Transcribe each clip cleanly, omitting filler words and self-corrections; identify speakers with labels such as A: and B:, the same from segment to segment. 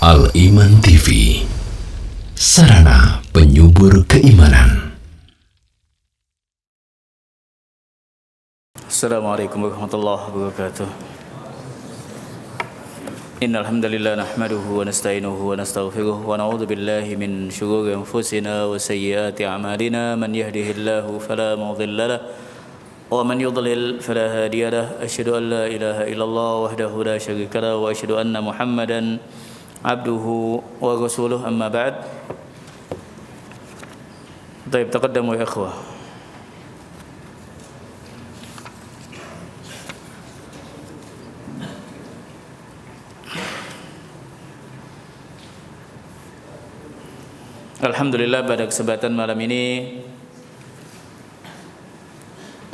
A: Al-Iman TV, sarana penyubur keimanan.
B: Assalamualaikum warahmatullahi wabarakatuh. Innal hamdalillah nahmaduhu wa nasta'inuhu wa nastaghfiruh wa na'udzu billahi min shururi anfusina wa sayyiati a'malina. Man yahdihillahu fala mudilla lahu wa man yudlil fala hadiya lahu. Asyhadu an la ilaha illallah wahdahu la syarika lahu wa asyhadu anna Muhammadan abduhu wa rasuluh, amma ba'd. Baik, taqaddamu ya ikhwah. Alhamdulillah, pada kesempatan malam ini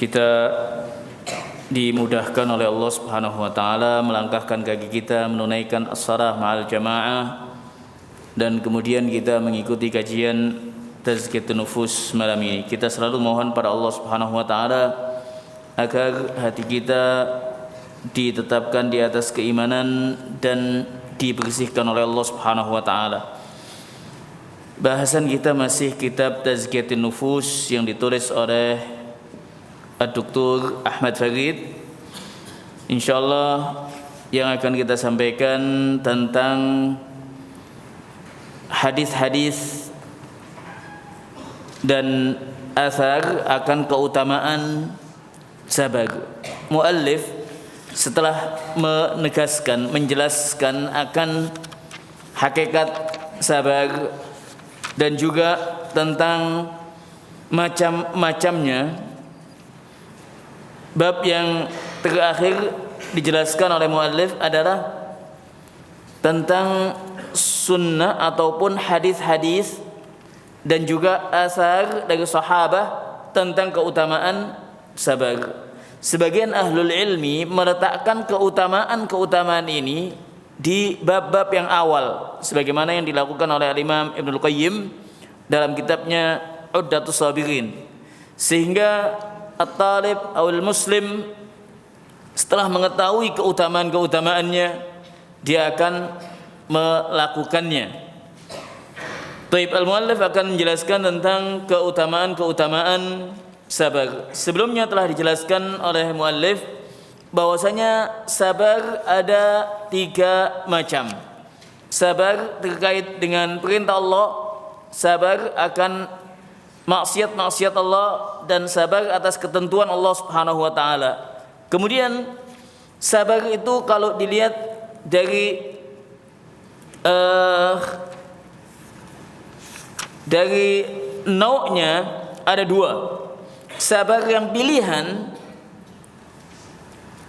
B: kita dimudahkan oleh Allah Subhanahu wa taala melangkahkan kaki kita menunaikan as-shalah ma'al jamaah, dan kemudian kita mengikuti kajian tazkiyatun nufus malam ini. Kita selalu mohon pada Allah Subhanahu wa taala agar hati kita ditetapkan di atas keimanan dan dibersihkan oleh Allah Subhanahu wa taala. Bahasan kita masih kitab Tazkiyatun Nufus yang ditulis oleh Dr. Ahmad Farid. InsyaAllah yang akan kita sampaikan tentang hadis-hadis dan athar akan keutamaan sabar. Muallif setelah menegaskan, menjelaskan akan hakikat sabar dan juga tentang macam-macamnya, bab yang terakhir dijelaskan oleh muallif adalah tentang sunnah ataupun hadis-hadis dan juga asar dari sahabat tentang keutamaan sabar. Sebagian ahlul ilmi meletakkan keutamaan ini di bab-bab yang awal, sebagaimana yang dilakukan oleh Imam Ibnul Qayyim dalam kitabnya Uddatus Sabirin, sehingga at-talib awal muslim setelah mengetahui keutamaan-keutamaannya dia akan melakukannya. Taib al-muallif akan menjelaskan tentang keutamaan-keutamaan sabar. Sebelumnya telah dijelaskan oleh muallif bahwasanya sabar ada 3 macam. Sabar terkait dengan perintah Allah, sabar akan maksiat-maksiat Allah, dan sabar atas ketentuan Allah Subhanahu wa taala. Kemudian sabar itu kalau dilihat dari nau'nya ada 2. Sabar yang pilihan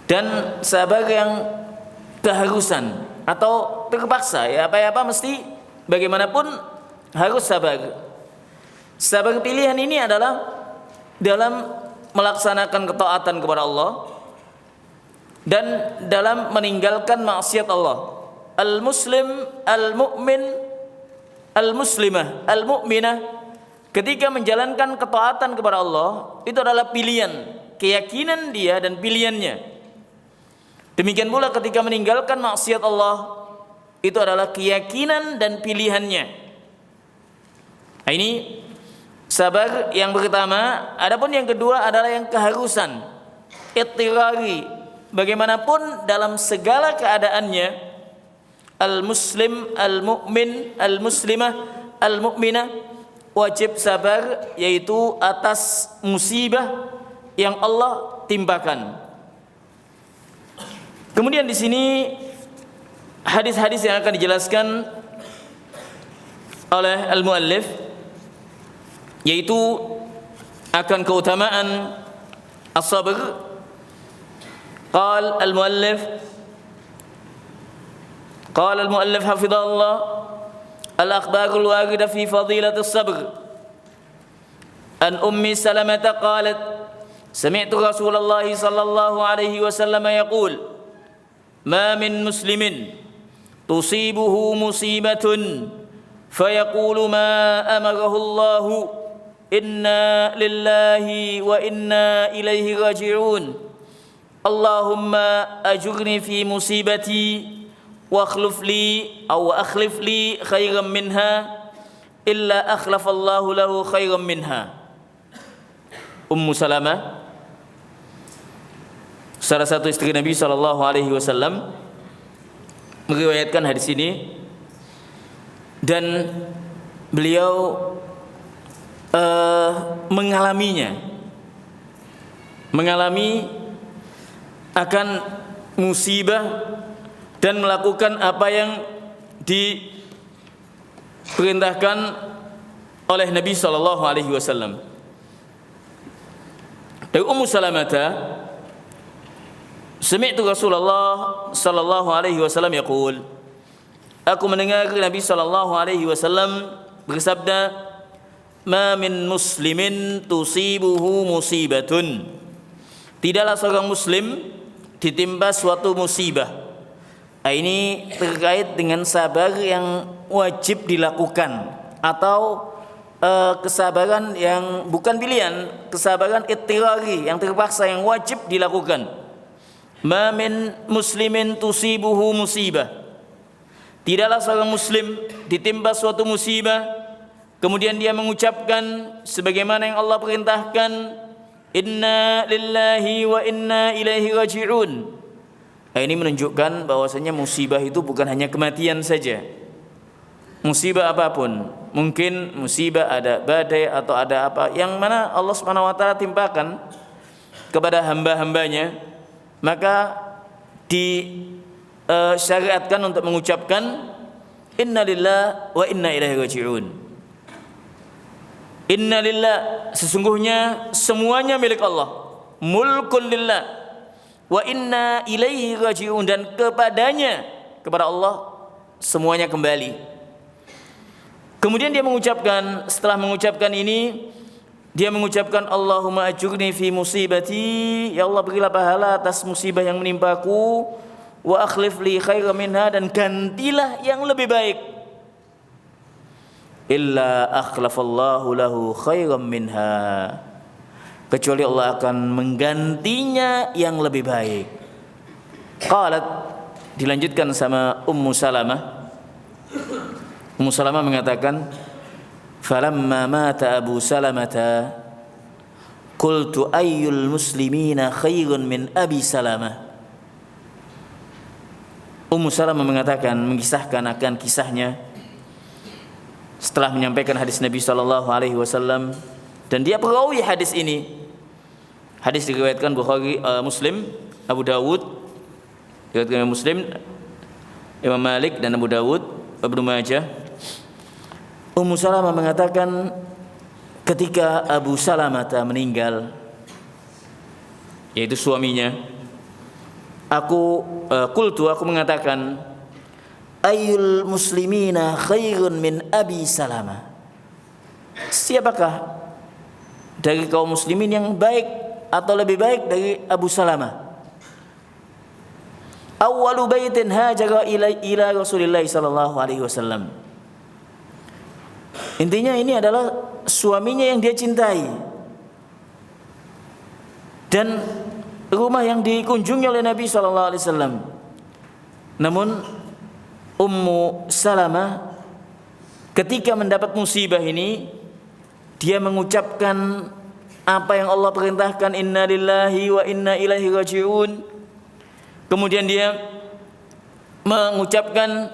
B: dan sabar yang keharusan atau terpaksa, ya apa-apa mesti bagaimanapun harus sabar. Sabar pilihan ini adalah dalam melaksanakan ketaatan kepada Allah dan dalam meninggalkan maksiat Allah. Al-muslim, al-mu'min, al-muslimah, al-mu'minah, ketika menjalankan ketaatan kepada Allah itu adalah pilihan, keyakinan dia dan pilihannya. Demikian pula ketika meninggalkan maksiat Allah itu adalah keyakinan dan pilihannya. Nah, ini sabar yang pertama. Adapun yang kedua adalah yang keharusan, ittirari. Bagaimanapun dalam segala keadaannya, al-muslim, al-mu'min, al-muslimah, al-mu'minah wajib sabar, yaitu atas musibah yang Allah timpakan. Kemudian di sini hadis-hadis yang akan dijelaskan oleh al-muallif, yaitu akan keutamaan as-sabr. Qala al-muallif hafidhahullah, al-akhbarul warida fi fadilat as-sabr. An Ummi Salamah qalat sami'tu Rasulullah sallallahu alaihi wasallam yaqul ما من مسلم تصيبه مصيبة فيقول ما أمره الله إنا لله وإنا إليه راجعون اللهم أجرني في مصيبتي wa akhlif li khairan minha illa akhlafallahu lahu khairan minha. Ummu Salamah, salah satu istri Nabi sallallahu alaihi wasallam, meriwayatkan hadis ini, dan beliau mengalami akan musibah dan melakukan apa yang diperintahkan oleh Nabi sallallahu alaihi wasallam. Dari Ummu Salamah, sami'tu Rasulullah sallallahu alaihi wasallam yaqul, aku mendengar Nabi sallallahu alaihi wasallam bersabda, ma min muslimin tusibuhu musibatun, tidaklah seorang muslim ditimpa suatu musibah. Ini terkait dengan sabar yang wajib dilakukan, atau kesabaran yang bukan pilihan, kesabaran ittirari yang terpaksa, yang wajib dilakukan. Ma min muslimin tusibuhu musibah, tidaklah seorang muslim ditimpa suatu musibah kemudian dia mengucapkan sebagaimana yang Allah perintahkan, inna lillahi wa inna ilaihi raji'un. Ini menunjukkan bahwasanya musibah itu bukan hanya kematian saja. Musibah apapun, mungkin musibah ada badai atau ada apa yang mana Allah Subhanahu wa taala timpakan kepada hamba-hambanya, maka disyariatkan untuk mengucapkan inna lillahi wa inna ilaihi raji'un. Inna lillah, sesungguhnya semuanya milik Allah, mulkun lillah, wa inna ilaihi raji'un, dan kepadanya, kepada Allah semuanya kembali. Kemudian dia mengucapkan, setelah mengucapkan ini, dia mengucapkan Allahumma ajurni fi musibati, ya Allah berilah pahala atas musibah yang menimpaku, wa akhlif li khairan minha, dan gantilah yang lebih baik. Illa akhlafallahu lahu khairan minha, kecuali Allah akan menggantinya yang lebih baik. Qalat, dilanjutkan sama Ummu Salamah. Ummu Salamah mengatakan, falamma mata Abu Salamah qultu ayyul muslimina khairun min Abi Salamah. Ummu Salamah mengatakan, mengisahkan akan kisahnya setelah menyampaikan hadis Nabi sallallahu alaihi wasallam, dan dia perawi hadis ini. Hadis diriwayatkan Bukhari, Muslim, Abu Dawud, diriwayatkan Muslim, Imam Malik dan Abu Dawud, Ibnu Majah. Ummu Salamah mengatakan, ketika Abu Salamah meninggal, yaitu suaminya, aku mengatakan, ayyul muslimina khairun min Abi Salamah, siapakah dari kaum muslimin yang baik atau lebih baik dari Abu Salamah? Awwalu baitin hajara ila Rasulillah sallallahu alaihi wasallam. Intinya ini adalah suaminya yang dia cintai, dan rumah yang dikunjungi oleh Nabi sallallahu alaihi wasallam. Namun Ummu Salamah ketika mendapat musibah ini, dia mengucapkan apa yang Allah perintahkan, inna lillahi wa inna ilaihi raji'un. Kemudian dia mengucapkan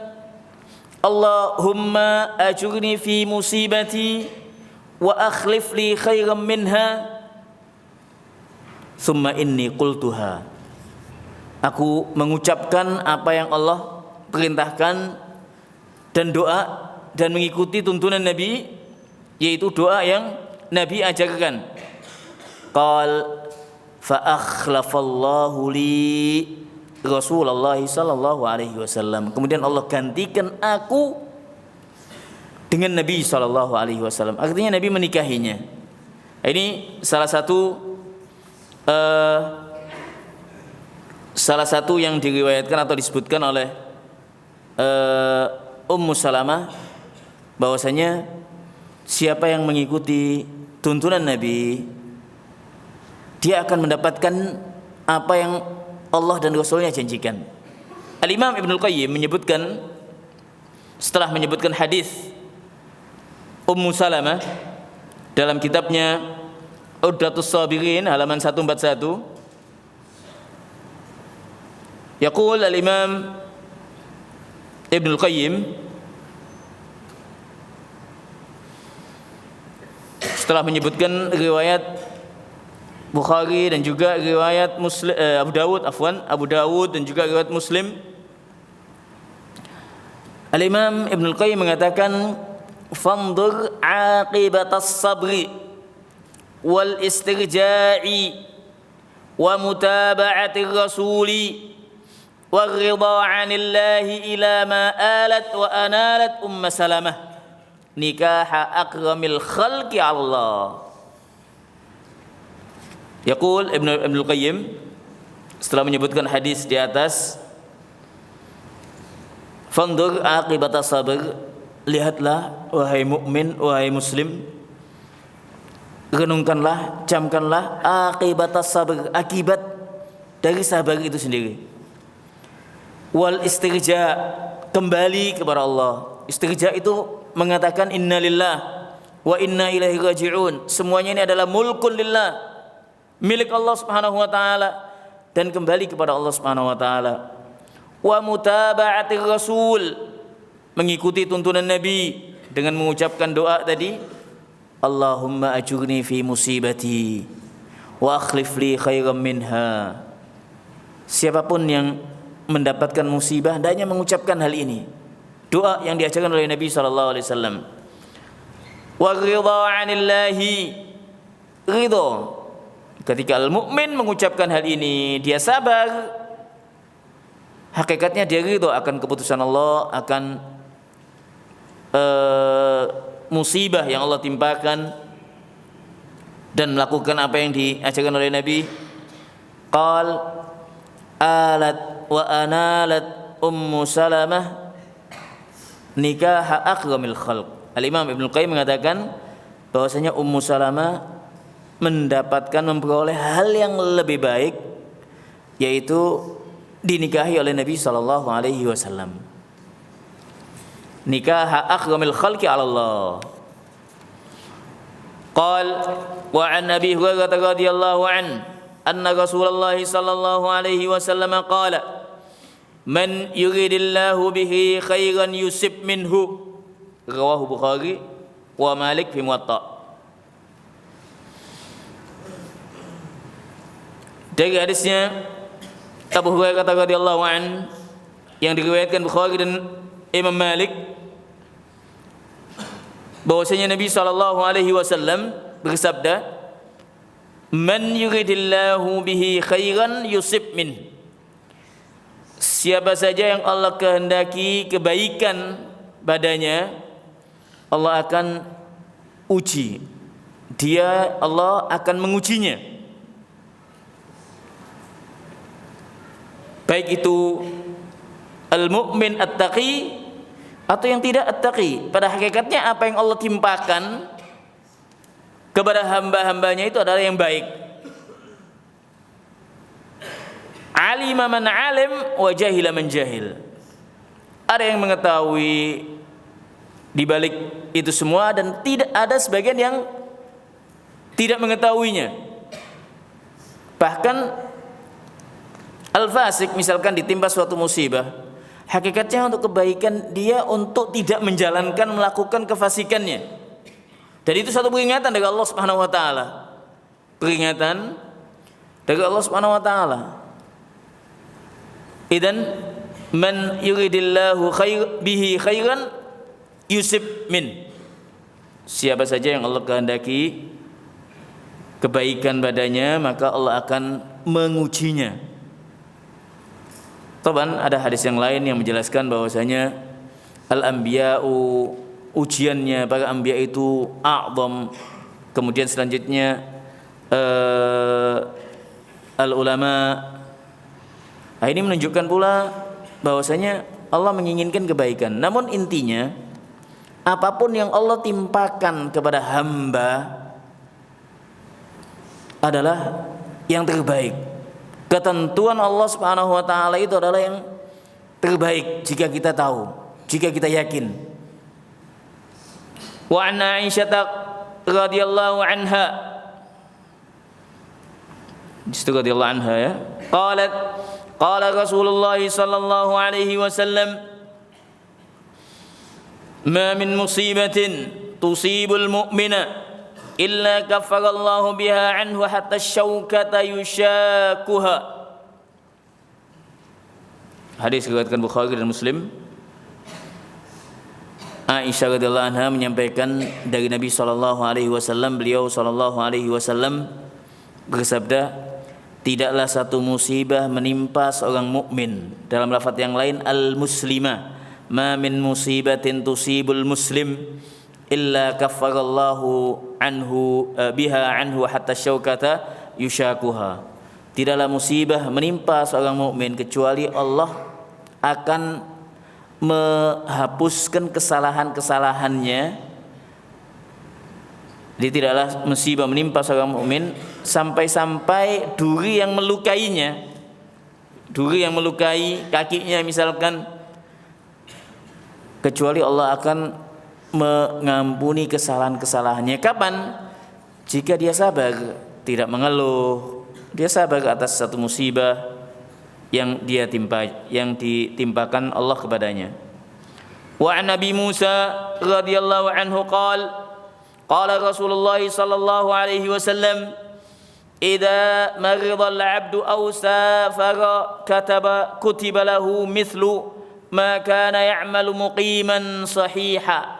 B: Allahumma ajurni fi musibati wa akhlif li khairan minha, thumma inni qultuha. Aku mengucapkan apa yang Allah perintahkan dan doa, dan mengikuti tuntunan Nabi, yaitu doa yang Nabi ajarkan. Qal fa akhlafallahu li Rasulullah sallallahu alaihi wasallam. Kemudian Allah gantikan aku dengan Nabi sallallahu alaihi wasallam. Artinya Nabi menikahinya. Ini salah satu yang diriwayatkan atau disebutkan oleh Ummu Salamah, bahwasanya siapa yang mengikuti tuntunan Nabi, dia akan mendapatkan apa yang Allah dan Rasulnya janjikan. Al-Imam Ibnul Qayyim menyebutkan, setelah menyebutkan hadis Ummu Salamah dalam kitabnya Uddatus Sabirin halaman 141, yaqul al-Imam Ibnul Qayyim setelah menyebutkan riwayat Bukhari dan juga riwayat Muslim, Abu Dawud dan juga riwayat Muslim, Al-Imam Ibnul Qayyim mengatakan, fanzur aqibatas sabri wal istirja'i wa mutaba'atir rasuli wal ridha 'anillahi ila ma alat wa analat Salamah nikaha akramil khalqi Allah. Yaqul Ibnul Qayyim setelah menyebutkan hadis di atas, fandur aqibatas sabr, lihatlah wahai mukmin, wahai muslim, renungkanlah, camkanlah aqibatas sabr, akibat dari sabar itu sendiri. Wal istirja, kembali kepada Allah. Istirja itu mengatakan innalillah wa inna ilaihi raji'un. Semuanya ini adalah mulkun lillah, milik Allah Subhanahu wa taala, dan kembali kepada Allah Subhanahu wa taala. Wa mutaba'atir rasul, mengikuti tuntunan Nabi dengan mengucapkan doa tadi, Allahumma ajurni fi musibati wa akhlif li khairan minha. Siapapun yang mendapatkan musibah hendaknya mengucapkan hal ini, doa yang diajarkan oleh Nabi sallallahu alaihi wasallam. Wa ridha 'anillahi, ridha. Ketika al-mukmin mengucapkan hal ini, dia sabar, hakikatnya dia ridha akan keputusan Allah, akan musibah yang Allah timpakan, dan melakukan apa yang diajarkan oleh Nabi. Qal alat wa analat Ummu Salamah nikah akramil khalq. Al-Imam Ibnul Qayyim mengatakan bahwasanya Ummu Salamah mendapatkan, memperoleh hal yang lebih baik, yaitu dinikahi oleh Nabi sallallahu alaihi wasallam. Nikah akramil khalqi 'ala Allah. Qal wa 'an Abi Hurairah radhiyallahu an anna Rasulullah sallallahu alaihi wasallam qala man yuridillahu bihi khairan yusib minhu. Rawahu Bukhari wa Malik fi Muwatta. Dari hadisnya Abu Hurairah radhiyallahu an yang diriwayatkan Bukhari dan Imam Malik, bahwasanya Nabi sallallahu alaihi wasallam bersabda, man yuridillahu bihi khairan yusib min. Siapa saja yang Allah kehendaki kebaikan padanya, Allah akan uji. Allah akan mengujinya. Baik itu al-mu'min at-taqi atau yang tidak at-taqi. Pada hakikatnya apa yang Allah timpakan kepada hamba-hambanya itu adalah yang baik. Alima man alim wa jahila man jahil. Ada yang mengetahui di balik itu semua, dan tidak ada sebagian yang tidak mengetahuinya. Bahkan al-fasik misalkan ditimpa suatu musibah, hakikatnya untuk kebaikan dia untuk tidak menjalankan, melakukan kefasikannya. Dan itu satu peringatan dari Allah Subhanahu wa taala. Peringatan dari Allah Subhanahu wa taala. Idan man yuridillahu bihi khairan yusib min. Siapa saja yang Allah kehendaki kebaikan padanya, maka Allah akan mengujinya. Taban ada hadis yang lain yang menjelaskan bahwasanya al-anbiya'u, ujiannya para anbiya itu a'zam. Kemudian selanjutnya al-ulama. Nah, ini menunjukkan pula bahwasanya Allah menginginkan kebaikan. Namun intinya apapun yang Allah timpakan kepada hamba adalah yang terbaik. Ketentuan Allah Subhanahu wa taala itu adalah yang terbaik jika kita tahu, jika kita yakin. Wa an Aisyah radhiyallahu anha, radhiyallahu anha ya, qala Rasulullah sallallahu alaihi wasallam, ma min musibatin tusibul mu'mina illa kaffarallahu biha anhu hatta syaukata yushakuha. Hadis diriwayatkan Bukhari dan Muslim. Aisyah radhiyallahu anha menyampaikan dari Nabi sallallahu alaihi wasallam, beliau sallallahu alaihi wasallam bersabda, tidaklah satu musibah menimpa seorang mukmin. Dalam lafaz yang lain, al-muslimah, ma min musibatin tusibul muslim illa kaffarallahu anhu biha anhu hatta syaukata yushakuha. Tidaklah musibah menimpa seorang mukmin kecuali Allah akan menghapuskan kesalahan-kesalahannya. Jadi tidaklah musibah menimpa seorang mukmin sampai-sampai duri yang melukainya, duri yang melukai kakinya misalkan, kecuali Allah akan mengampuni kesalahan-kesalahannya. Kapan? Jika dia sabar, tidak mengeluh, dia sabar atas satu musibah yang ditimpakan Allah kepadanya. Wa an Nabi Musa radhiyallahu anhu qala Rasulullah sallallahu alaihi wasallam, idza marida al-'abdu aw safara kutiba lahu mithlu ma kana ya'malu muqiman sahiha.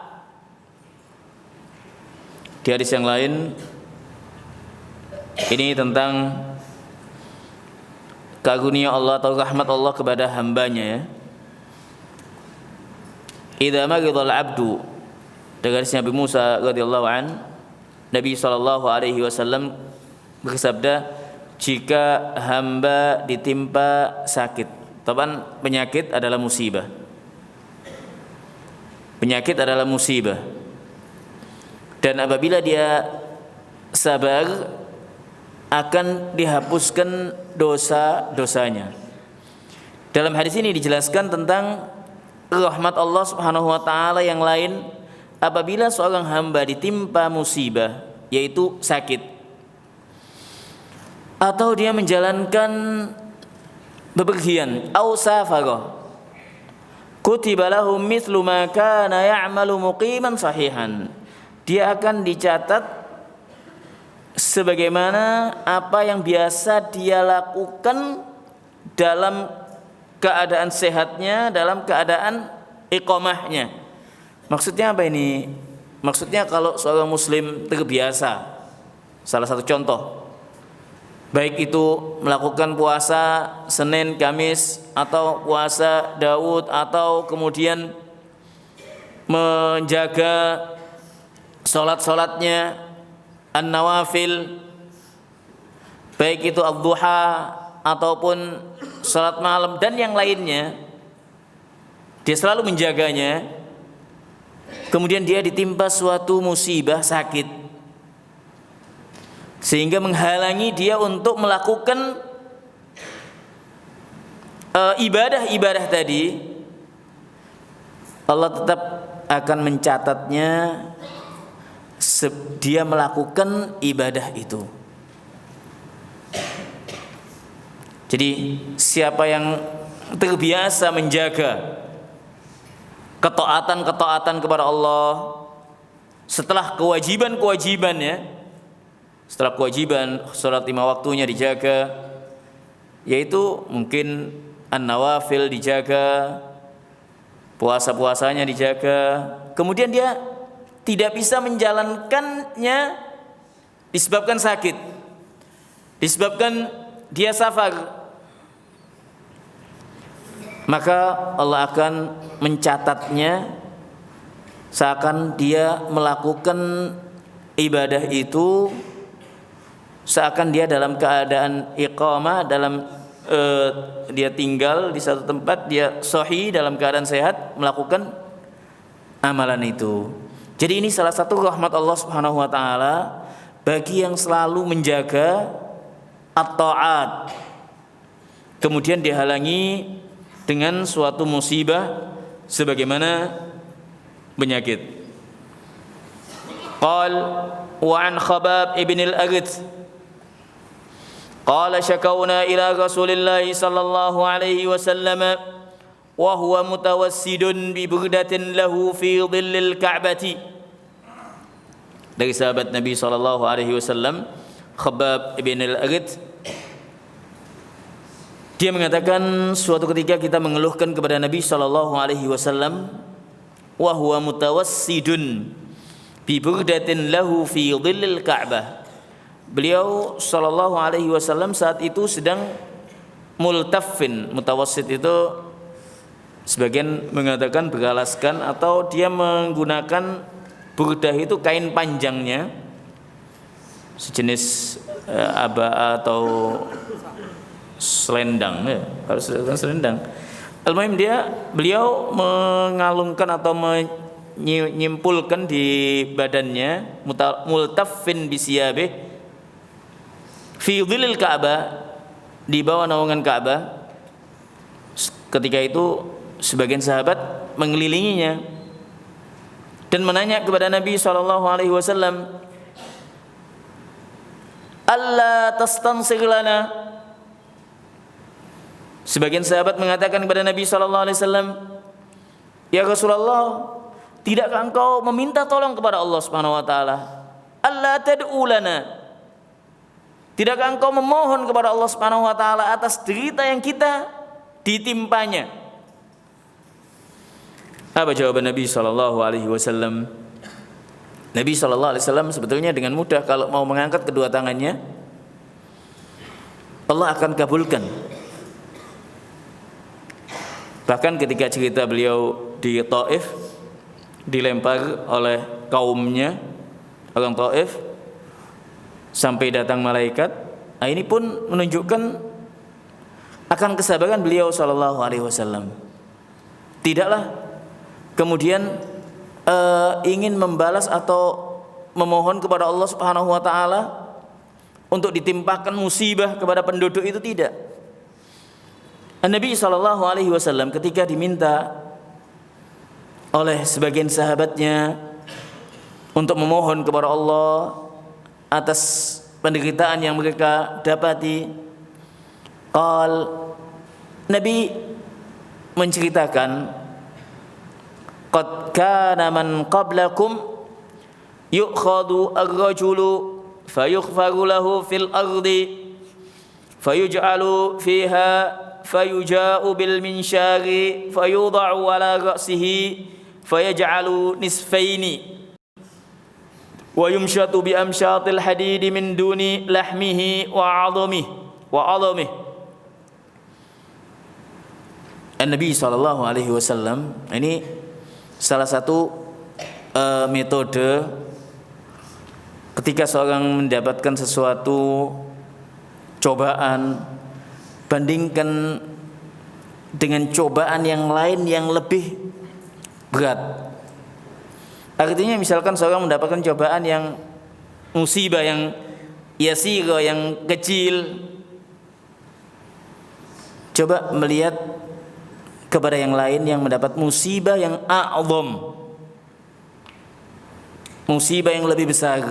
B: Di hadis yang lain ini tentang karunia Allah atau rahmat Allah kepada hambanya ya. Idza maridal abdu, dari Nabi Musa radhiyallahu an, Nabi sallallahu alaihi wasallam bersabda, jika hamba ditimpa sakit. Taban penyakit adalah musibah. Penyakit adalah musibah. Dan apabila dia sabar, akan dihapuskan dosa-dosanya. Dalam hadis ini dijelaskan tentang rahmat Allah Subhanahu wa taala yang lain apabila seorang hamba ditimpa musibah, yaitu sakit, atau dia menjalankan bepergian, au safara, kutiba lahu mithlu ma kana ya'malu muqiman sahihan. Dia akan dicatat sebagaimana apa yang biasa dia lakukan dalam keadaan sehatnya, dalam keadaan iqamahnya. Maksudnya apa ini? Maksudnya kalau seorang muslim terbiasa, salah satu contoh, baik itu melakukan puasa Senin, Kamis, atau puasa Daud, atau kemudian menjaga salat-salatnya an-nawafil, baik itu ad-duha ataupun salat malam dan yang lainnya, dia selalu menjaganya. Kemudian dia ditimpa suatu musibah sakit sehingga menghalangi dia untuk melakukan ibadah-ibadah tadi, Allah tetap akan mencatatnya dia melakukan ibadah itu. Jadi siapa yang terbiasa menjaga ketaatan kepada Allah setelah kewajiban-kewajibannya, setelah kewajiban salat 5 waktunya dijaga, yaitu mungkin an-nawafil dijaga, puasa-puasanya dijaga, kemudian dia tidak bisa menjalankannya disebabkan sakit, disebabkan dia safar, maka Allah akan mencatatnya seakan dia melakukan ibadah itu, seakan dia dalam keadaan iqamah, dalam dia tinggal di satu tempat, dia sahih dalam keadaan sehat melakukan amalan itu. Jadi ini salah satu rahmat Allah Subhanahu wa taala bagi yang selalu menjaga at-ta'at, kemudian dihalangi dengan suatu musibah sebagaimana penyakit. Qal wa an Khabbab ibn al-Aghth qala syakawna ila Rasulillah sallallahu alaihi wasallam wa huwa mutawassidun bi burdatin lahu fi dhillil Ka'bati. Dari sahabat Nabi sallallahu alaihi wasallam Khabbab ibn al-Aghth, dia mengatakan suatu ketika kita mengeluhkan kepada Nabi sallallahu alaihi wasallam wa huwa mutawassidun bi burdatin lahu fi dhillil Ka'bah. Beliau sallallahu alaihi wasallam saat itu sedang multaffin. Mutawassid itu sebagian mengatakan beralaskan atau dia menggunakan burdah itu kain panjangnya sejenis aba atau selendang ya, kalau selendang. Al-muhim beliau mengalungkan atau menyimpulkan di badannya multaffin bisiyabih fi dhillil Ka'bah, di bawah naungan Ka'bah. Ketika itu sebagian sahabat mengelilinginya dan menanya kepada Nabi sallallahu alaihi wasallam, "Alla tastansir lana?" Sebagian sahabat mengatakan kepada Nabi sallallahu alaihi wasallam, "Ya Rasulullah, tidakkah engkau meminta tolong kepada Allah Subhanahu wa taala? Alla tad'u lana?" Tidakkah engkau memohon kepada Allah Subhanahu wa taala atas derita yang kita ditimpanya? Apa jawaban Nabi sallallahu alaihi wasallam? Nabi sallallahu alaihi wasallam sebetulnya dengan mudah kalau mau mengangkat kedua tangannya, Allah akan kabulkan. Bahkan ketika cerita beliau di Taif dilempar oleh kaumnya orang Taif sampai datang malaikat, ini pun menunjukkan akan kesabaran beliau sallallahu alaihi wasallam. Tidaklah kemudian ingin membalas atau memohon kepada Allah Subhanahu wa taala untuk ditimpakan musibah kepada penduduk itu, tidak. Nabi sallallahu alaihi wasallam ketika diminta oleh sebagian sahabatnya untuk memohon kepada Allah atas penderitaan yang mereka dapati, Nabi menceritakan, qad kana man qablakum yu'khadhu ar-rajulu fayukhfaru lahu fil ardi fayuj'alu fiha fayuja'u bil minsyari fayudha'u ala ra'sihi fayaj'alu nisfaini wa yumshatu bi amshatil hadidi min duni lahmihi wa 'adhamihi. Nabi sallallahu alaihi wasallam ini salah satu metode ketika seorang mendapatkan sesuatu cobaan, bandingkan dengan cobaan yang lain yang lebih berat. Artinya misalkan seorang mendapatkan cobaan yang musibah yang yasira, yang kecil, coba melihat kepada yang lain yang mendapat musibah yang a'zam, musibah yang lebih besar.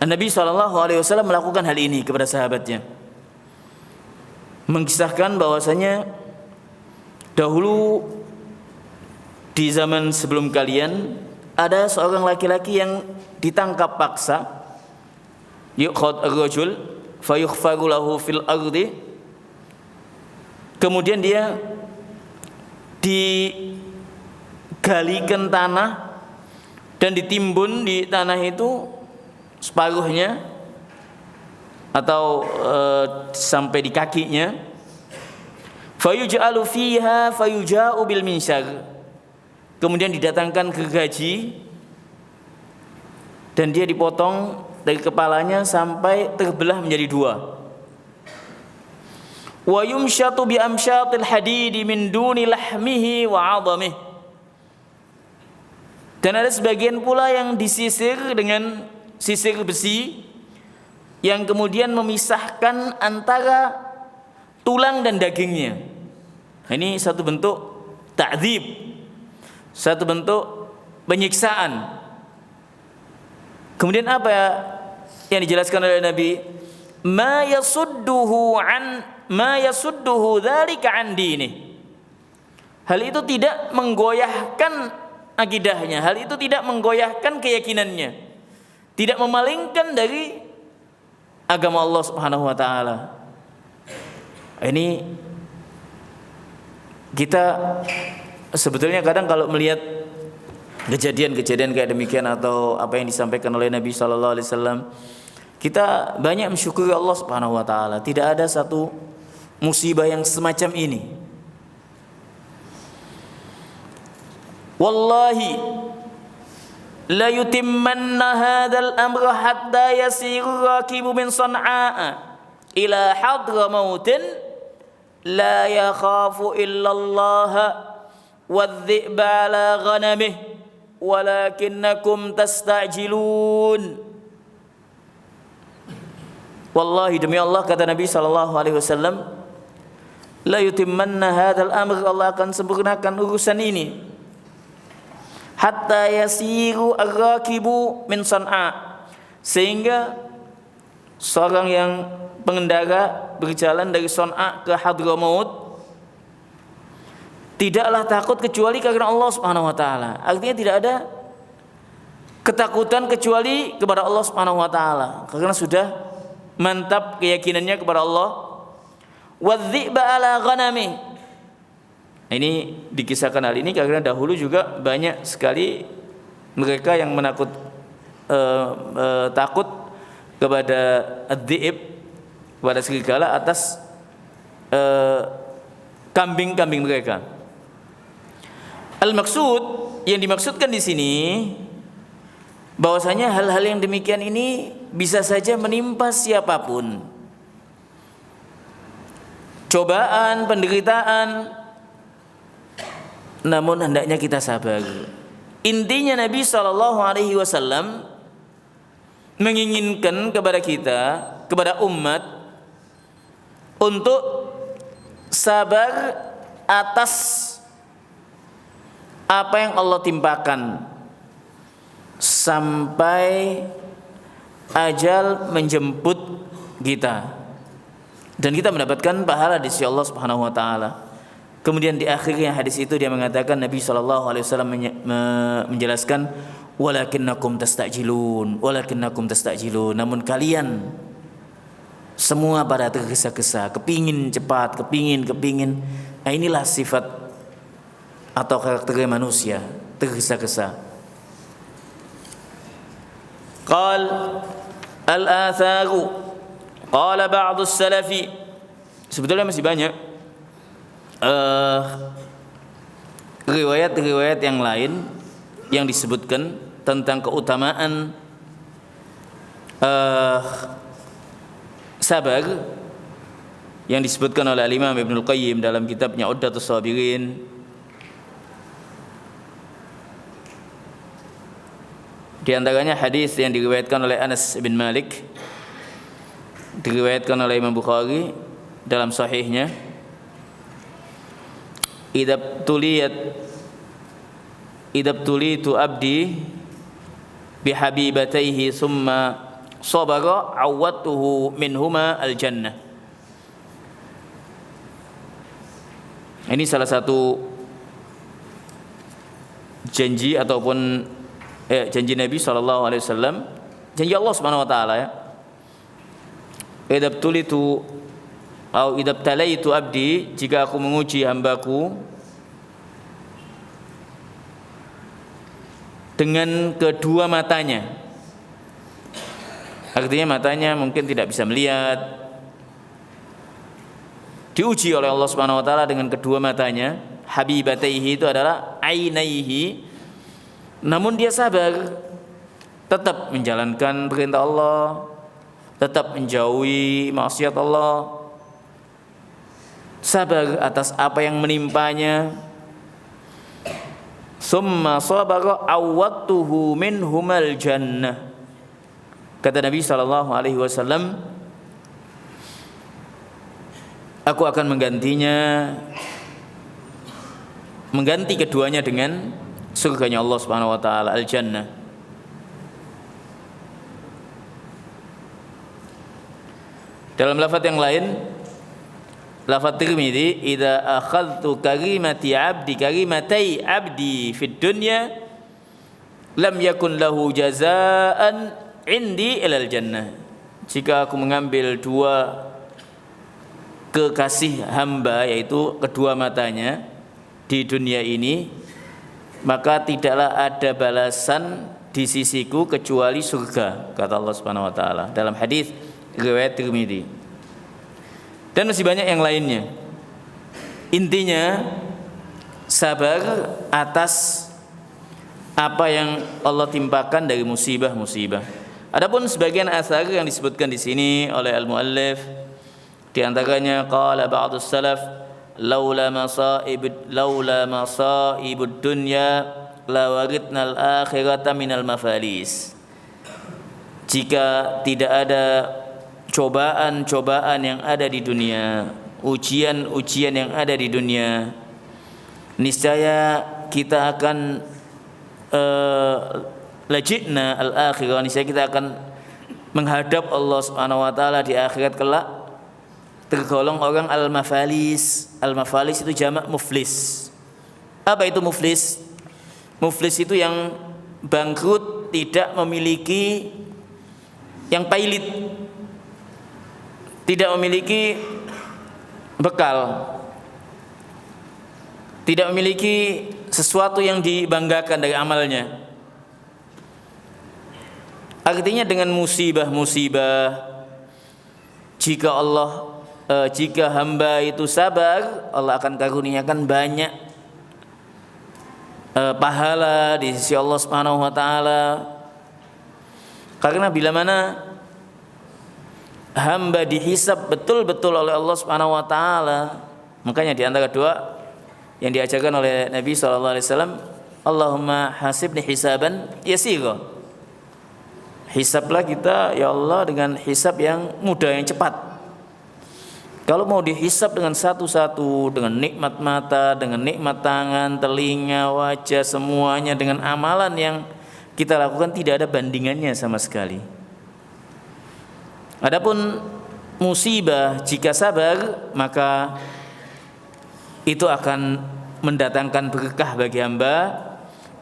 B: Nabi SAW melakukan hal ini kepada sahabatnya, mengisahkan bahwasanya dahulu di zaman sebelum kalian ada seorang laki-laki yang ditangkap paksa, yukhad ar-rajul fayukhfaru lahu fil ardi, kemudian dia digalikan tanah dan ditimbun di tanah itu separuhnya atau sampai di kakinya, fayuj'alu fiha fayuja'u bil minsyar, kemudian didatangkan gergaji dan dia dipotong dari kepalanya sampai terbelah menjadi dua. Wa yumshatu bi amshatil hadidi min duni lahmihi wa 'adhamihi, dan ada sebagian pula yang disisir dengan sisir besi yang kemudian memisahkan antara tulang dan dagingnya. Ini satu bentuk ta'dzib, satu bentuk penyiksaan. Kemudian apa yang dijelaskan oleh Nabi? Ma yasudduhu dzalika an dinih. Hal itu tidak menggoyahkan akidahnya, hal itu tidak menggoyahkan keyakinannya, tidak memalingkan dari agama Allah Subhanahu wa taala. Ini kita sebetulnya kadang kalau melihat kejadian-kejadian kayak demikian atau apa yang disampaikan oleh Nabi sallallahu alaihi wasallam, kita banyak mensyukuri Allah Subhanahu wa taala. Tidak ada satu musibah yang semacam ini. Wallahi la yutimmanna hadzal amra hatta yasiru rakibu min San'a ila hadramautin la yakhafu illallah wadh-dhi'ba ala ghanamih walakinnakum tastajilun. Wallahi, demi Allah, kata Nabi sallallahu alaihi wasallam, la yutimmanna hadzal amr, Allah akan sempurnakan urusan ini, hatta yasiru ar-rakibu min San'a, sehingga seorang yang pengendara berjalan dari San'a ke Hadramaut tidaklah takut kecuali karena Allah Subhanahu wa taala. Artinya tidak ada ketakutan kecuali kepada Allah Subhanahu wa taala, karena sudah mantap keyakinannya kepada Allah. Wadh-dhi'ba ala ghanami. Ini dikisahkan hal ini karena dahulu juga banyak sekali mereka yang takut kepada ad-dhi'ib, kepada serigala atas kambing-kambing mereka. Al-maksud, yang dimaksudkan di sini bahwasanya hal-hal yang demikian ini bisa saja menimpa siapapun. Cobaan, penderitaan, namun hendaknya kita sabar. Intinya Nabi SAW menginginkan kepada kita, kepada umat, untuk sabar atas apa yang Allah timpakan sampai ajal menjemput kita dan kita mendapatkan pahala di sisi Allah Subhanahu wa taala. Kemudian di akhirnya hadis itu dia mengatakan, Nabi sallallahu alaihi wasallam menjelaskan, walakinnakum tastajilun, namun kalian semua pada tergesa-gesa, kepingin cepat, kepingin. Nah, inilah sifat atau karakter manusia, tergesa-gesa. Qal al-atharu qala ba'du salafi. Sebetulnya masih banyak riwayat-riwayat yang lain yang disebutkan tentang keutamaan sabar yang disebutkan oleh Imam Ibnul Qayyim dalam kitabnya Uddatus Sabirin. Di antaranya hadis yang diriwayatkan oleh Anas bin Malik, diriwayatkan oleh Imam Bukhari dalam sahihnya, idabtulitu abdi bihabibataihi summa sabara awwatuhu minhuma al-jannah. Ini salah satu janji ataupun janji Nabi SAW, janji Allah Subhanahu wa taala ya. Idabtalaitu abdi, jika aku menguji hambaku dengan kedua matanya. Artinya matanya mungkin tidak bisa melihat, diuji oleh Allah Subhanahu wa taala dengan kedua matanya. Habibataihi itu adalah ainaihi, namun dia sabar, tetap menjalankan perintah Allah, tetap menjauhi maksiat Allah, sabar atas apa yang menimpanya. Summa sabara awwatuhu minhumal jannah. Kata Nabi sallallahu alaihi wasallam, aku akan mengganti keduanya dengan surganya Allah Subhanahu wa taala, al-jannah. Dalam lafaz yang lain, lafaz Tirmidzi, idza akhadtu karimatai abdi fid dunya lam yakun lahu jazaan indi ilal jannah. Jika aku mengambil dua kekasih hamba, yaitu kedua matanya di dunia ini, maka tidaklah ada balasan di sisiku kecuali surga, kata Allah Subhanahu wa taala dalam hadis riwayat Tirmidzi. Dan masih banyak yang lainnya. Intinya sabar atas apa yang Allah timpakan dari musibah-musibah. Adapun sebagian asar yang disebutkan di sini oleh al-muallif, di antaranya qala ba'dus salaf laula masaibud dunya la waritna al-akhirata minal mafalis. Jika tidak ada cobaan-cobaan yang ada di dunia, ujian-ujian yang ada di dunia, niscaya kita akan lajitna al-akhirah, niscaya kita akan menghadap Allah Subhanahu wa taala di akhirat kelak tergolong orang al-mafalis. Al-mafalis itu jamak muflis. Apa itu muflis? Muflis itu yang bangkrut, tidak memiliki yang pailit, tidak memiliki bekal, tidak memiliki sesuatu yang dibanggakan dari amalnya. Artinya dengan musibah-musibah, jika hamba itu sabar, Allah akan karuniakan banyak pahala di sisi Allah Subhanahu wa taala. Karena bila mana hamba dihisab betul-betul oleh Allah Subhanahu wa taala, makanya di antara doa yang diajarkan oleh Nabi sallallahu alaihi wasallam, Allahumma hasibni hisaban yasira. Hisablah kita ya Allah dengan hisab yang mudah, yang cepat. Kalau mau dihisab dengan satu-satu, dengan nikmat mata, dengan nikmat tangan, telinga, wajah, semuanya dengan amalan yang kita lakukan, tidak ada bandingannya sama sekali. Adapun musibah, jika sabar, maka itu akan mendatangkan berkah bagi hamba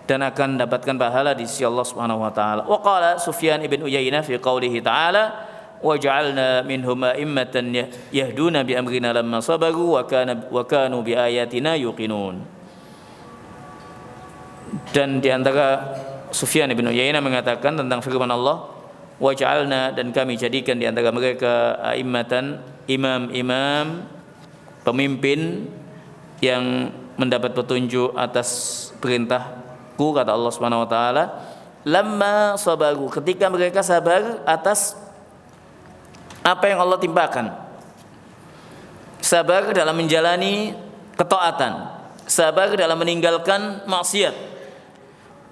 B: dan akan mendapatkan pahala di sisi Allah Subhanahu wa taala. Wa qala Sufyan ibn Uyainah fi qoulihi ta'ala waj'alna minhum a'immatan yahduna bi amrina lamma sabaru wa kanu bi ayatina yuqinun. Dan di antara Sufyan ibn Uyainah mengatakan tentang firman Allah, waj'alna, dan kami jadikan di antara mereka a'immatan, imam-imam, pemimpin yang mendapat petunjuk atas perintahku, kata Allah Subhanahu wa taala, lamma sabaru, ketika mereka sabar atas apa yang Allah timpakan. Sabar dalam menjalani ketaatan, sabar dalam meninggalkan maksiat.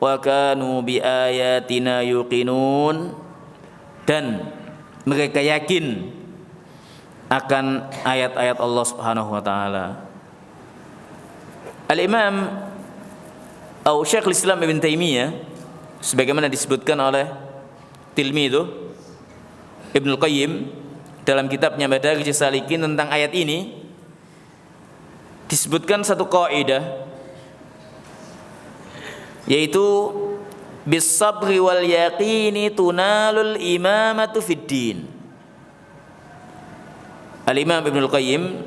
B: Wa kanu bi ayatina yuqinun, dan mereka yakin akan ayat-ayat Allah Subhanahu wa taala. Al-Imam atau Syekhul Islam Ibn Taimiyah, sebagaimana disebutkan oleh tilmidhu Ibnu Qayyim dalam kitabnya Madarijus Salikin tentang ayat ini, disebutkan satu kaidah, yaitu bis-sabri wal yaqini tunalul imamatu fid din. Al-Imam Ibnu Qayyim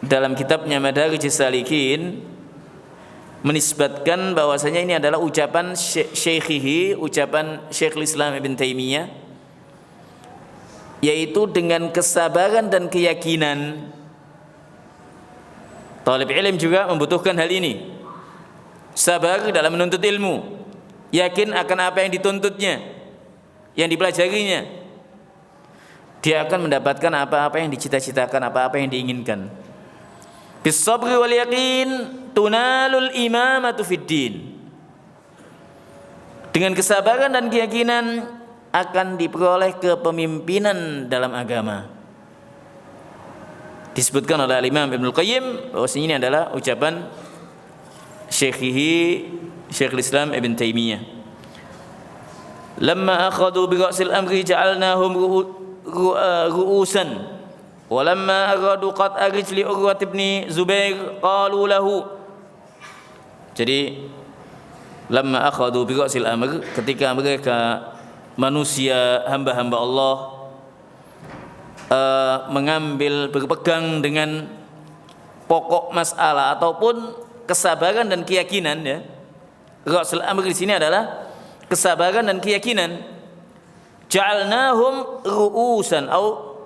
B: dalam kitabnya Madarijus Salikin menisbatkan bahwasanya ini adalah ucapan ucapan Syekhul Islam Ibn Taimiyah, yaitu dengan kesabaran dan keyakinan. Talib ilm juga membutuhkan hal ini. Sabar dalam menuntut ilmu, yakin akan apa yang dituntutnya, yang dipelajarinya. Dia akan mendapatkan apa-apa yang dicita-citakan, apa-apa yang diinginkan. Bis-sabri wal yaqin tunalul imamatu fid din. Dengan kesabaran dan keyakinan akan diperoleh kepemimpinan dalam agama. disebutkan oleh Imam Ibnu Qayyim bahwa ini adalah ucapan Syekhul Islam Ibn Taimiyah. Lamma akhadhu bi ra'sil amri ja'alnahum ru'usan wa lamma aradu qat'a rijli Urwah ibn Zubair qalu lahu. Jadi lamma akhadhu bi ra'sil amr, ketika mereka manusia hamba-hamba Allah mengambil berpegang dengan pokok masalah ataupun kesabaran dan keyakinan, ya. Ra'sul amr di sini adalah kesabaran dan keyakinan. Ja'alnahum ru'usan, atau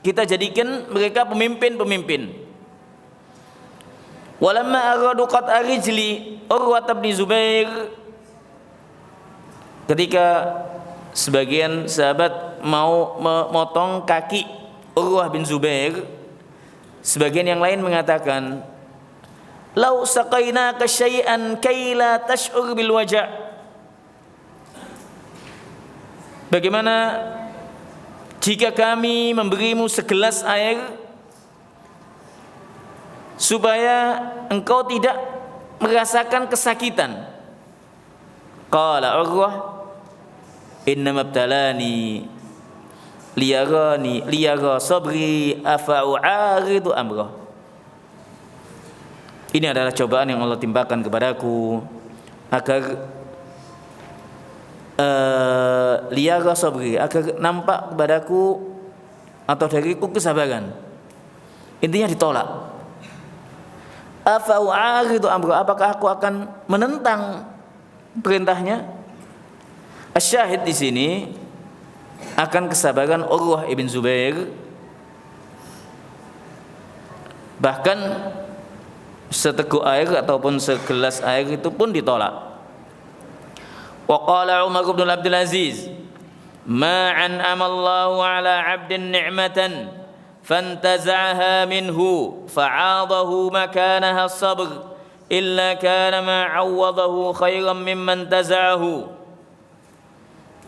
B: kita jadikan mereka pemimpin-pemimpin. Walamma aradu qat'a rijli Urwah bin Zubair, ketika sebagian sahabat mau memotong kaki Urwah bin Zubair, sebagian yang lain mengatakan, "Lau saqainaka syai'an kay la tash'ur bil waja'." Bagaimana jika kami memberimu segelas air supaya engkau tidak merasakan kesakitan? Qala Urwah, "Innama ibtalani liyara sabri afa'u'aridu amrah." Ini adalah cobaan yang Allah timpakan kepadaku agar liyara sabri, agar nampak kepadaku atau dariku kesabaran. Intinya ditolak. Afa'u'aridu amrah, apakah aku akan menentang perintahnya? Asyahid di sini akan kesabaran Urwah ibn Zubair, bahkan seteguk air ataupun segelas air itu pun ditolak. Wa qala Umar bin Abdul Aziz, "Ma an'ama Allahu 'ala 'abdin ni'matan fantaza'aha minhu fa'adahu makanaha as-sabr illa kana ma 'awwadahu khairan mimman taza'ahu."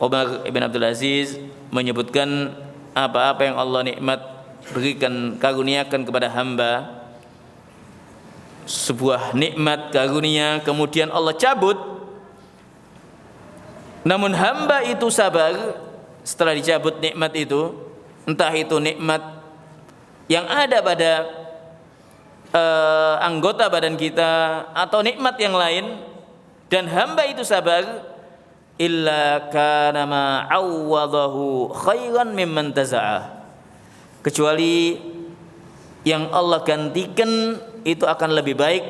B: Umar bin Abdul Aziz menyebutkan apa-apa yang Allah nikmat berikan, karuniakan kepada hamba, sebuah nikmat karunia kemudian Allah cabut, namun hamba itu sabar setelah dicabut nikmat itu, entah itu nikmat yang ada pada anggota badan kita atau nikmat yang lain, dan hamba itu sabar, illa kana ma 'awwadahu khairan mimman taza'ah, kecuali yang Allah gantikan itu akan lebih baik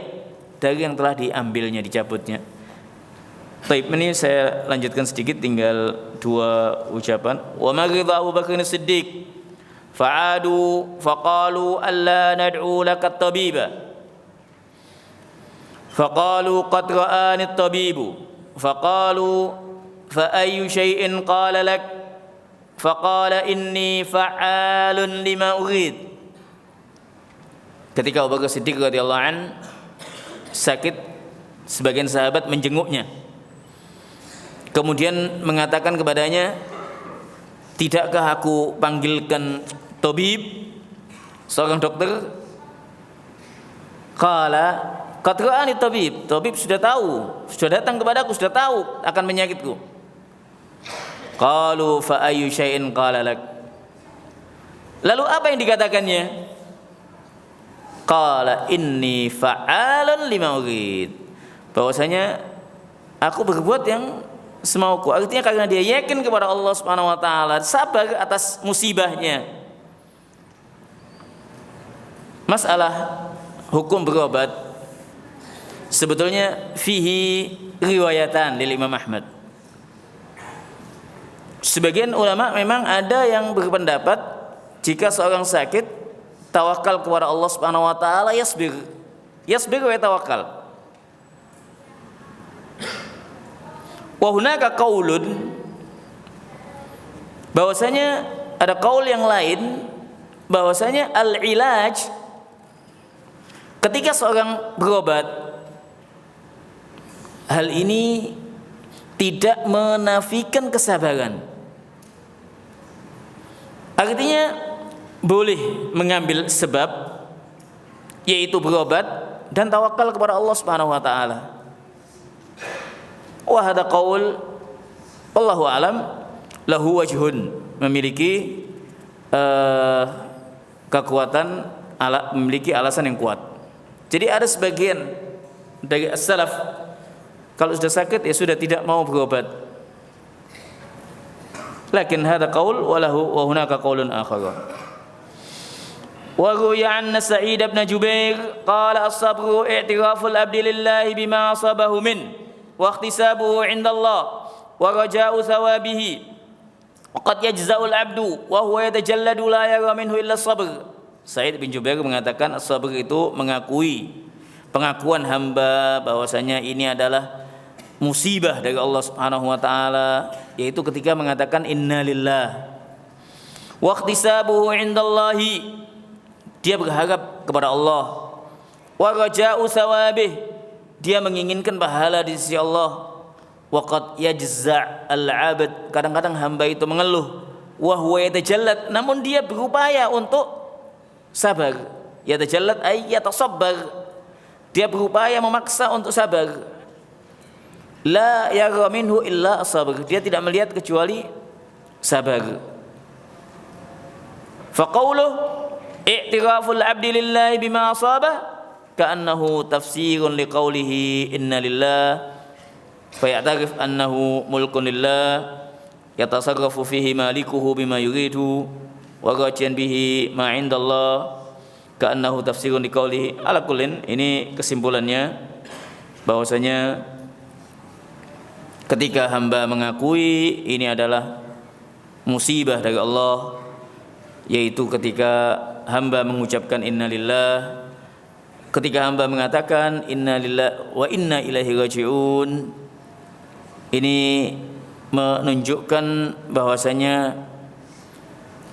B: dari yang telah diambilnya, dicabutnya. Baik, ini saya lanjutkan sedikit, tinggal dua ucapan. Wa maghidha Abu Bakr As-Siddiq fa'adu faqalu alla nad'u laka at-tabiba faqalu qad ra'ani at-tabibu faqalu fa ayyu shay'in qala lak faqala inni fa'alun lima urid. Ketika Abu Bakar Siddiq radhiyallahu an sakit, sebagian sahabat menjenguknya, kemudian mengatakan kepadanya, "Tidakkah aku panggilkan tabib, seorang dokter?" Qala qad ra'ani tabib, tabib sudah tahu, sudah datang kepadaku, sudah tahu akan penyakitku. Qalu fa ayyu syai'in qala lak, lalu apa yang dikatakannya? Qala inni fa'alun lima urid, bahwasanya aku berbuat yang semauku. Artinya karena dia yakin kepada Allah Subhanahu wa taala, sabar atas musibahnya. Masalah hukum berobat sebetulnya fihi riwayatan lil Imam Ahmad. Sebagian ulama memang ada yang berpendapat jika seorang sakit tawakal kepada Allah Subhanahu wa taala, yasbir wa tawakkal. Wa hunaka qaulun, bahwasanya ada qaul yang lain bahwasanya al-ilaj, ketika seorang berobat, hal ini tidak menafikan kesabaran. Artinya boleh mengambil sebab yaitu berobat dan tawakal kepada Allah Subhanahu wa taala. Wa hadha qaul wallahu alam lahu wajhun, memiliki kekuatan, memiliki alasan yang kuat. Jadi ada sebagian dari as-salaf kalau sudah sakit ya sudah tidak mau berobat. Lakin hadha qaul wa lahu wa hunaka qaulun akhar. Wa ruya anna Sa'id bin Jubair qala as-sabru i'tiraful abdi lillahi bima asabahu min wa ihtisabuhu 'inda Allah wa raja'u thawabihi wa qad yajza'ul abdu wa huwa yatajalladu la yara minhu illa sabr. Sa'id bin Jubair mengatakan as-sabr itu mengakui pengakuan hamba bahwasanya ini adalah musibah dari Allah Subhanahu wa taala, yaitu ketika mengatakan innalillah wa ihtisabuhu 'indallahi, dia berharap kepada Allah, wa raja'u thawabih, dia menginginkan pahala di sisi Allah, wa qad yajza' al-'abd, kadang-kadang hamba itu mengeluh, wa huwa yatajallad, namun dia berupaya untuk sabar. Yatajallad ay yatasabbar, dia berupaya memaksa untuk sabar. La yara minhu illa as-sabr, dia tidak melihat kecuali sabar. Fa qawluhu i'tiraful abdi lillahi bima asabah ka'annahu tafsirun liqaulihi inna lillah fa ya'tarif annahu mulkun lillah yatasarrafu fihi malikuhu bima yuridu wa rajian bihi ma 'indallah ka'annahu tafsirun liqaulihi. Ala kullin, ini kesimpulannya bahwasanya ketika hamba mengakui ini adalah musibah dari Allah, yaitu ketika hamba mengucapkan innalillah, ketika hamba mengatakan innalillah wa inna ilaihi raji'un, ini menunjukkan bahwasanya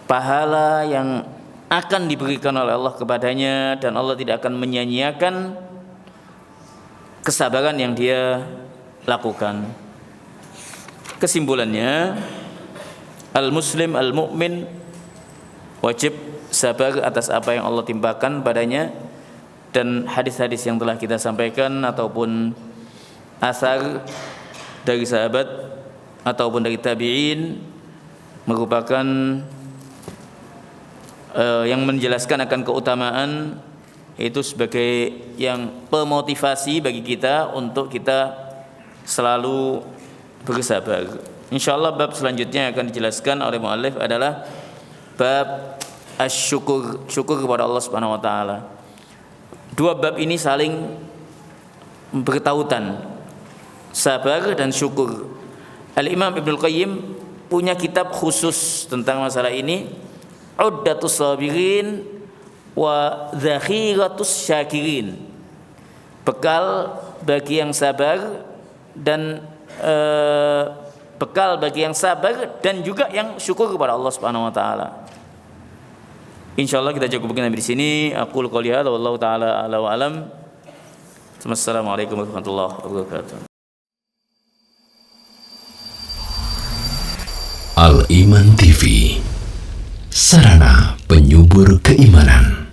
B: pahala yang akan diberikan oleh Allah kepadanya dan Allah tidak akan menyia-nyiakan kesabaran yang dia lakukan. Kesimpulannya, al-muslim al-mu'min wajib sabar atas apa yang Allah timpakan padanya, dan hadis-hadis yang telah kita sampaikan ataupun asar dari sahabat ataupun dari tabi'in merupakan yang menjelaskan akan keutamaan itu sebagai yang pemotivasi bagi kita untuk kita selalu bersabar. Insyaallah bab selanjutnya akan dijelaskan oleh muallif adalah bab asyukur, syukur kepada Allah Subhanahu wa taala. Dua bab ini saling bertautan, sabar dan syukur. Al-Imam Ibnul Qayyim punya kitab khusus tentang masalah ini, Uddatus Sabirin wa Zakhiratus Syakirin, bekal bagi yang sabar dan bekal bagi yang sabar dan juga yang syukur kepada Allah Subhanahu wa taala. Insyaallah kita cukupkan di sini. Aqulu qouli hadza wallahu taala a'lam wa alam. Wassalamualaikum warahmatullahi wabarakatuh.
A: Al-Iman TV, sarana penyubur keimanan.